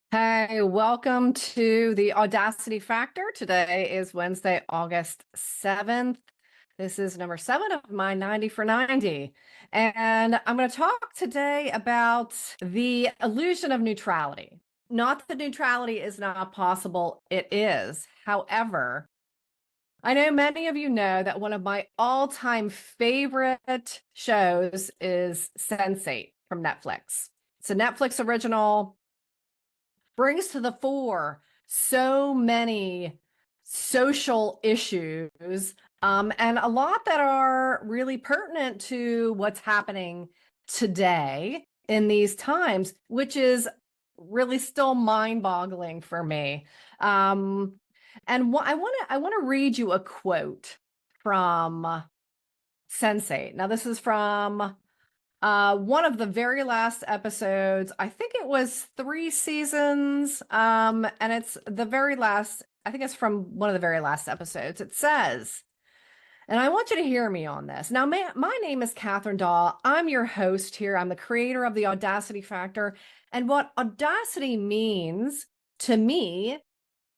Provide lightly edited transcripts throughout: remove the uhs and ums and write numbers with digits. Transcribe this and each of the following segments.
Hey, welcome to the Audacity Factor. Today is Wednesday, August 7th. This is number 7 of my 90 for 90. And I'm going to talk today about the illusion of neutrality. Not that neutrality is not possible, it is. However, I know many of you know that one of my all-time favorite shows is Sense8 from Netflix. It's a Netflix original, brings to the fore so many social issues, and a lot that are really pertinent to what's happening today in these times, which is really still mind-boggling for me. And I want to read you a quote from Sense8. Now, this is from one of the very last episodes. I think it was 3 seasons, and it's the very last. I think it's from one of the very last episodes. It says, and I want you to hear me on this. Now, my name is Kathryn Dahl. I'm your host here. I'm the creator of the Audacity Factor. And what audacity means to me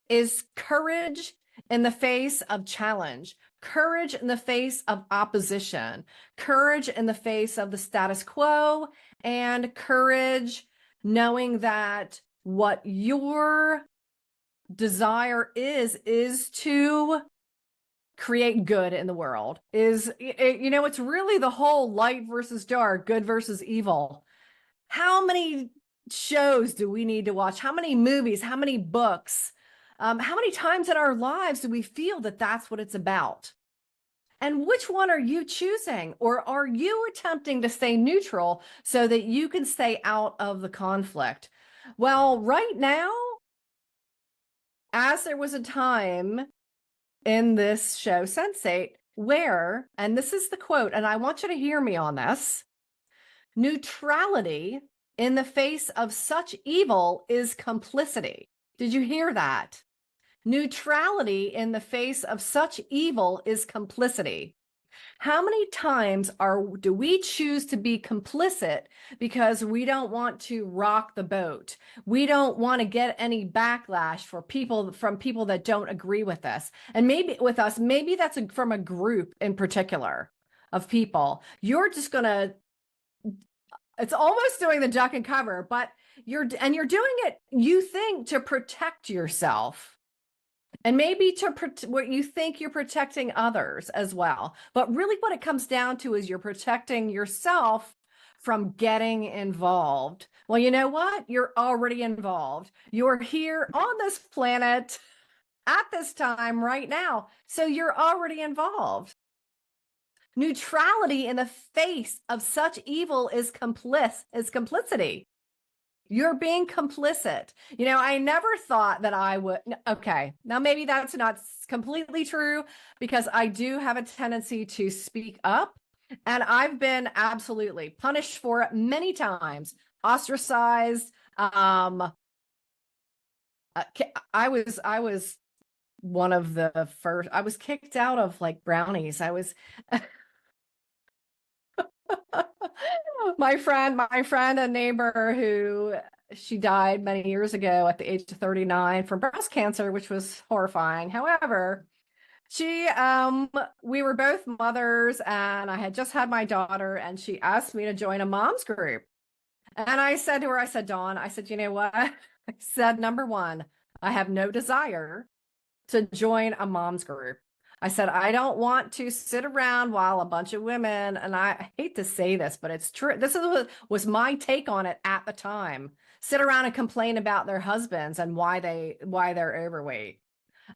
is courage in the face of challenge, courage in the face of opposition, courage in the face of the status quo, and courage knowing that what your desire is to create good in the world. It's really the whole light versus dark, good versus evil. How many shows do we need to watch? How many movies? How many books? How many times in our lives do we feel that that's what it's about? And which one are you choosing? Or are you attempting to stay neutral so that you can stay out of the conflict? Well, right now, as there was a time in this show, Sense8, where, and this is the quote, and I want you to hear me on this, neutrality in the face of such evil is complicity. Did you hear that? Neutrality in the face of such evil is complicity. How many times do we choose to be complicit because we don't want to rock the boat? We don't want to get any backlash from people that don't agree with us. And maybe with us, maybe that's from a group in particular of people. It's almost doing the duck and cover, but you're doing it, you think, to protect yourself. And maybe what you think you're protecting others as well. But really what it comes down to is you're protecting yourself from getting involved. Well, you know what? You're already involved. You're here on this planet at this time right now. So you're already involved. Neutrality in the face of such evil is complicity. You're being complicit. I never thought that I would. Okay, now maybe that's not completely true because I do have a tendency to speak up, and I've been absolutely punished for it many times, ostracized. I was one of the first. I was kicked out of like Brownies. I was. My friend, a neighbor who she died many years ago at the age of 39 from breast cancer, which was horrifying. However, we were both mothers and I had just had my daughter and she asked me to join a mom's group. And I said to her, Dawn, you know what? I said, number one, I have no desire to join a mom's group. I said, I don't want to sit around while a bunch of women, and I hate to say this, but it's true. This was my take on it at the time. Sit around and complain about their husbands and why they're overweight.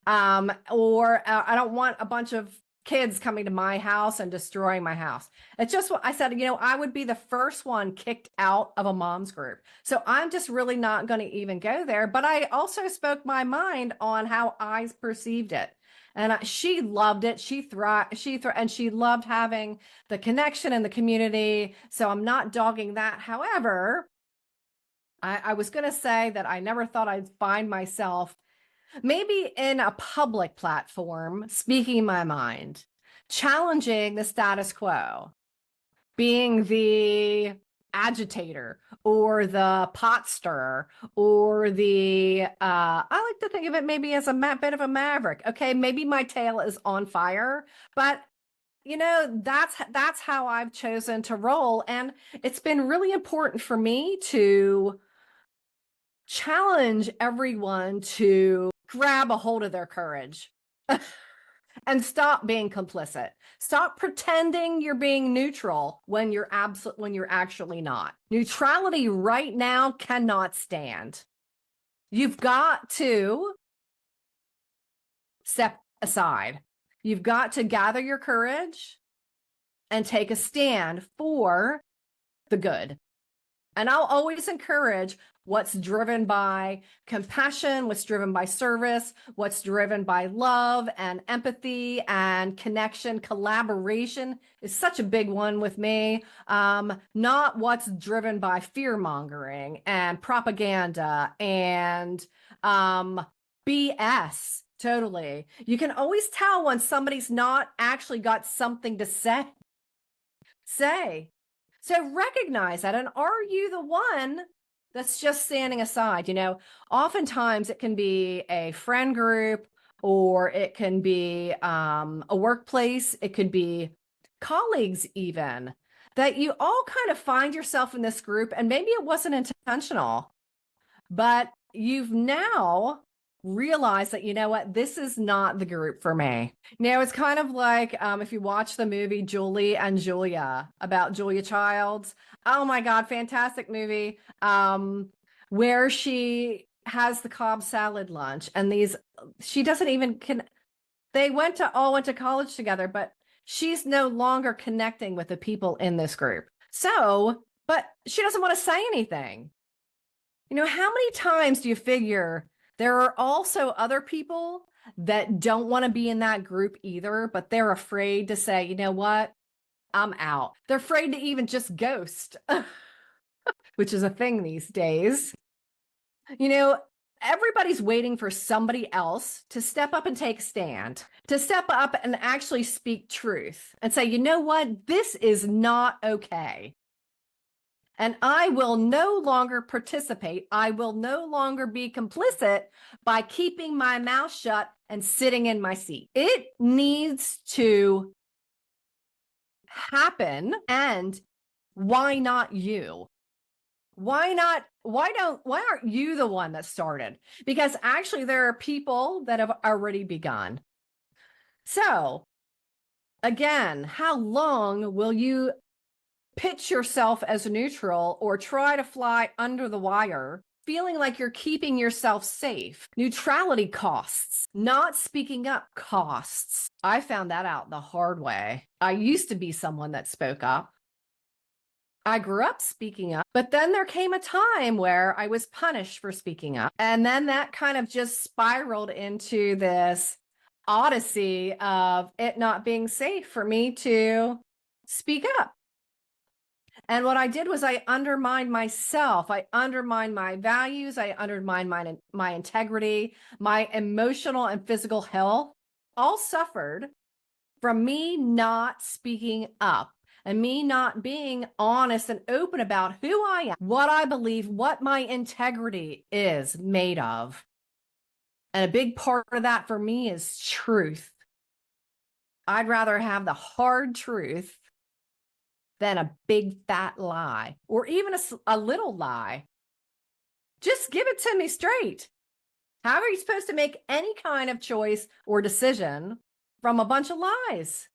Or I don't want a bunch of kids coming to my house and destroying my house. It's just what I said, I would be the first one kicked out of a mom's group. So I'm just really not going to even go there. But I also spoke my mind on how I perceived it. And she loved it. She thrived. And she loved having the connection and the community. So I'm not dogging that. However, I was going to say that I never thought I'd find myself maybe in a public platform, speaking my mind, challenging the status quo, being the agitator or the pot stirrer or the I like to think of it maybe as a bit of a maverick. Okay, maybe my tail is on fire, but that's how I've chosen to roll, and it's been really important for me to challenge everyone to grab a hold of their courage. And stop being complicit. Stop pretending you're being neutral when you're actually not. Neutrality right now cannot stand. You've got to step aside. You've got to gather your courage and take a stand for the good. And I'll always encourage what's driven by compassion, what's driven by service, what's driven by love and empathy and connection. Collaboration is such a big one with me. Not what's driven by fear mongering and propaganda and BS. Totally. You can always tell when somebody's not actually got something to say. So recognize that. And are you the one that's just standing aside? Oftentimes it can be a friend group, or it can be a workplace. It could be colleagues even, that you all kind of find yourself in this group, and maybe it wasn't intentional, but you've now realized that, you know what, this is not the group for me. It's kind of like if you watch the movie Julie and Julia about Julia Childs. Oh my God, fantastic movie. Where she has the Cobb salad lunch, and she doesn't even they all went to college together, but she's no longer connecting with the people in this group. But she doesn't want to say anything. How many times do you figure there are also other people that don't want to be in that group either, but they're afraid to say, you know what, I'm out. They're afraid to even just ghost, which is a thing these days. Everybody's waiting for somebody else to step up and take a stand, to step up and actually speak truth and say, you know what, this is not okay. And I will no longer participate. I will no longer be complicit by keeping my mouth shut and sitting in my seat. It needs to happen. And why not you? Why aren't you the one that started? Because actually there are people that have already begun. So again, how long will you pitch yourself as neutral or try to fly under the wire, feeling like you're keeping yourself safe? Neutrality costs. Not speaking up costs. I found that out the hard way. I used to be someone that spoke up. I grew up speaking up, but then there came a time where I was punished for speaking up. And then that kind of just spiraled into this odyssey of it not being safe for me to speak up. And what I did was I undermined myself. I undermined my values. I undermined my integrity, my emotional and physical health, all suffered from me not speaking up and me not being honest and open about who I am, what I believe, what my integrity is made of. And a big part of that for me is truth. I'd rather have the hard truth than a big fat lie, or even a little lie. Just give it to me straight. How are you supposed to make any kind of choice or decision from a bunch of lies?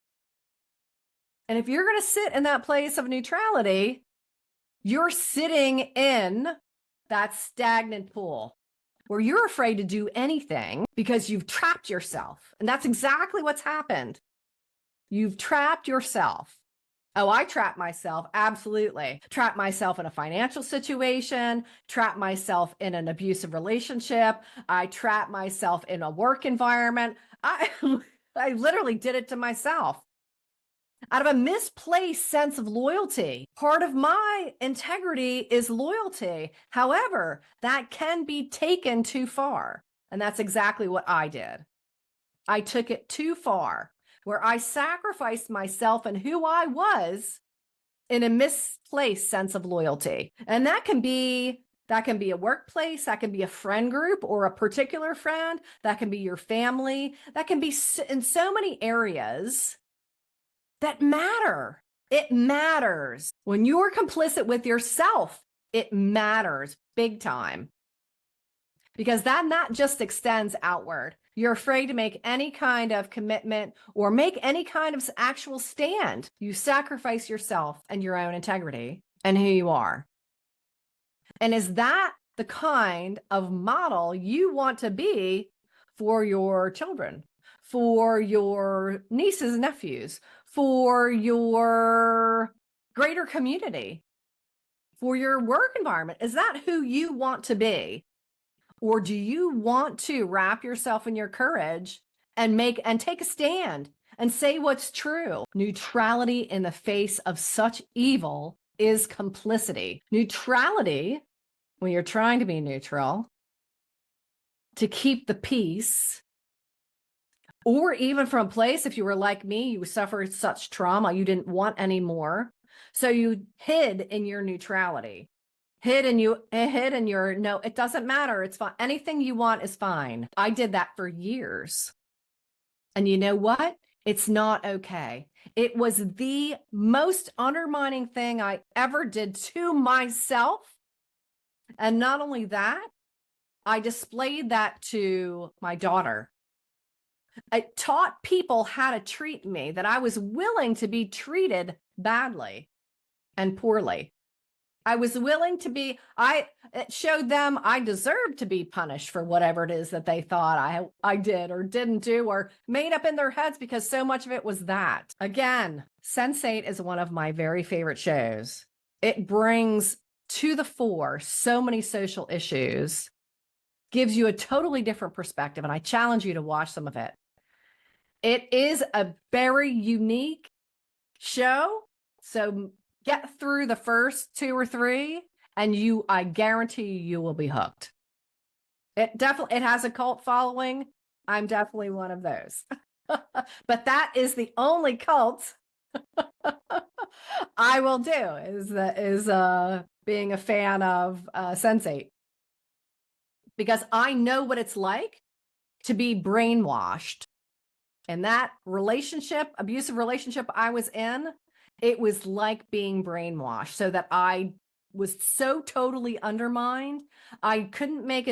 And if you're going to sit in that place of neutrality, you're sitting in that stagnant pool where you're afraid to do anything because you've trapped yourself. And that's exactly what's happened. You've trapped yourself. Oh, I trapped myself. Absolutely. Trapped myself in a financial situation, trapped myself in an abusive relationship. I trapped myself in a work environment. I literally did it to myself out of a misplaced sense of loyalty. Part of my integrity is loyalty. However, that can be taken too far. And that's exactly what I did. I took it too far, where I sacrificed myself and who I was in a misplaced sense of loyalty. And that can be a workplace, that can be a friend group or a particular friend, that can be your family, that can be in so many areas that matter. It matters. When you're complicit with yourself, it matters big time. Because that not just extends outward. You're afraid to make any kind of commitment or make any kind of actual stand. You sacrifice yourself and your own integrity and who you are. And is that the kind of model you want to be for your children, for your nieces and nephews, for your greater community, for your work environment? Is that who you want to be? Or do you want to wrap yourself in your courage and take a stand and say what's true? Neutrality in the face of such evil is complicity. Neutrality, when you're trying to be neutral, to keep the peace, or even from a place, if you were like me, you suffered such trauma, you didn't want any more. So you hid in your neutrality. Hid in your, no, it doesn't matter. It's fine. Anything you want is fine. I did that for years. And you know what? It's not okay. It was the most undermining thing I ever did to myself. And not only that, I displayed that to my daughter. I taught people how to treat me, that I was willing to be treated badly and poorly. I was willing to be, it showed them I deserved to be punished for whatever it is that they thought I did or didn't do or made up in their heads, because so much of it was that. Again, Sense8 is one of my very favorite shows. It brings to the fore so many social issues, gives you a totally different perspective, and I challenge you to watch some of it. It is a very unique show, so get through the first 2 or 3 and I guarantee you will be hooked. It has a cult following. I'm definitely one of those. But that is the only cult I will do, is being a fan of Sense8. Because I know what it's like to be brainwashed. And that abusive relationship I was in, it was like being brainwashed, so that I was so totally undermined. I couldn't make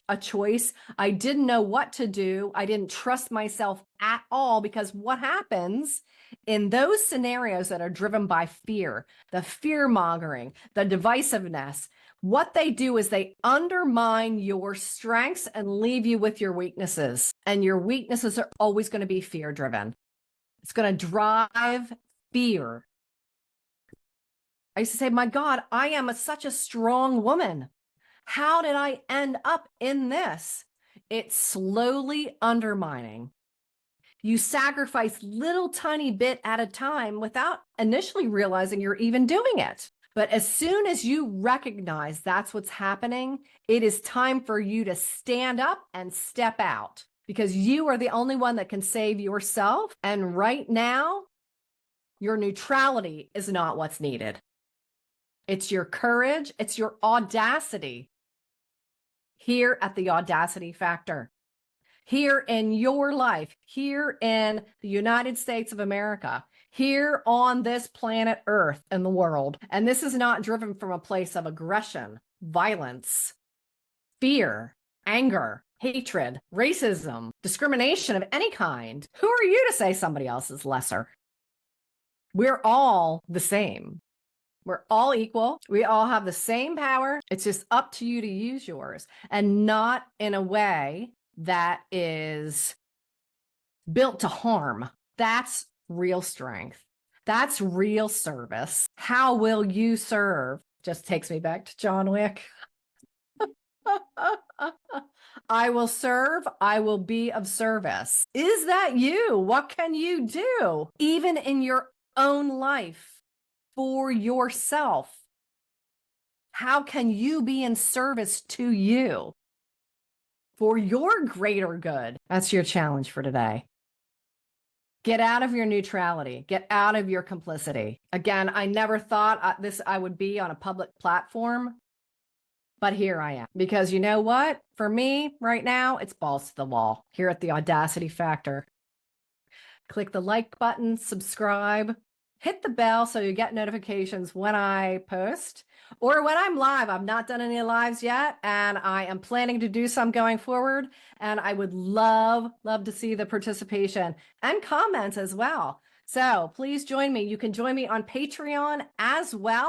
a choice. I didn't know what to do. I didn't trust myself at all, because what happens in those scenarios that are driven by fear, the fear mongering, the divisiveness, what they do is they undermine your strengths and leave you with your weaknesses. And your weaknesses are always going to be fear driven. It's going to drive fear. I used to say, my God, I am such a strong woman. How did I end up in this? It's slowly undermining. You sacrifice little tiny bit at a time without initially realizing you're even doing it. But as soon as you recognize that's what's happening, it is time for you to stand up and step out, because you are the only one that can save yourself. And right now, your neutrality is not what's needed. It's your courage. It's your audacity. Here at the Audacity Factor, here in your life, here in the United States of America, here on this planet Earth and the world. And this is not driven from a place of aggression, violence, fear, anger, hatred, racism, discrimination of any kind. Who are you to say somebody else is lesser? We're all the same. We're all equal. We all have the same power. It's just up to you to use yours, and not in a way that is built to harm. That's real strength. That's real service. How will you serve? Just takes me back to John Wick. I will serve. I will be of service. Is that you? What can you do, even in your own life, for yourself? How can you be in service to you for your greater good? That's your challenge for today. Get out of your neutrality. Get out of your complicity. Again, I never thought I would be on a public platform, but here I am. Because you know what? For me right now, it's balls to the wall here at the Audacity Factor. Click the like button, subscribe, hit the bell so you get notifications when I post or when I'm live. I've not done any lives yet, and I am planning to do some going forward. And I would love to see the participation and comments as well. So please join me. You can join me on Patreon as well.